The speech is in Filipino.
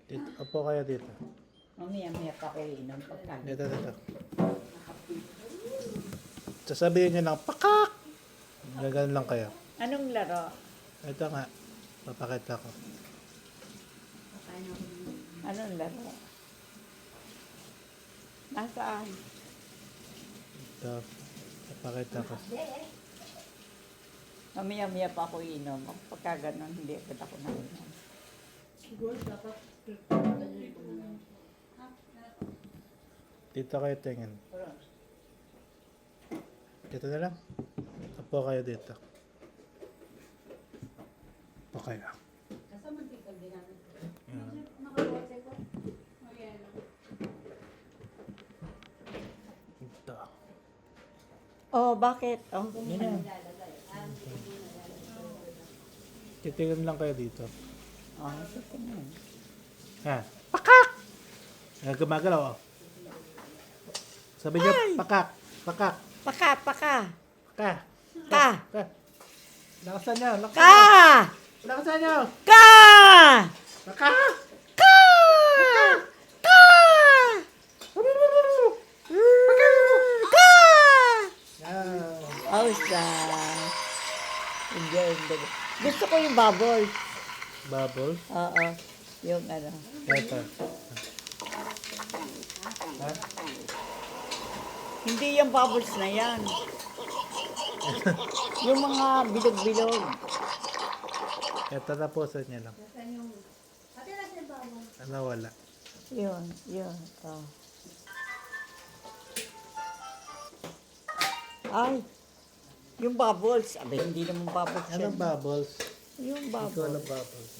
Dito, upo kayo dito. Mamaya pa ko inom pagkain. Dito. Sasabihin nyo lang, pakak! Gagano lang kayo. Anong laro? Ito nga, papakita ko. Anong laro? Nasaan? Ito, papakita ko. Mamaya pa ako inom. Pagka ganon, hindi agad ako nainom. Dito kayo tingin. Dito na lang. Upo kayo dito. Upo kayo. Yan. Ito. Oh, bakit? Oh. Yan na. Titingin lang kayo dito. Oh, sige na. Ha? Pakak! Gumagalaw, oh. Sabi niyo, pakak. Pakak. Paka! Ka. Ka! Ka. Lakasan niyo. Ka! Lakasan niyo. Ka! Paka. Ka! Ka! Ka! Yan. Ausa. Hindi. Gusto ko yung bubble. Bubble. Oo. Yung ano. Ito. Ha? Hindi yung bubbles na yan. Yung mga bilog-bilog. Ito na po sa inyo lang. Ano wala? Yun. Oh. Ay. Yung bubbles. Abay, hindi naman bubbles yan. Anong bubbles? Yung Ikaw bubbles. lang bubbles.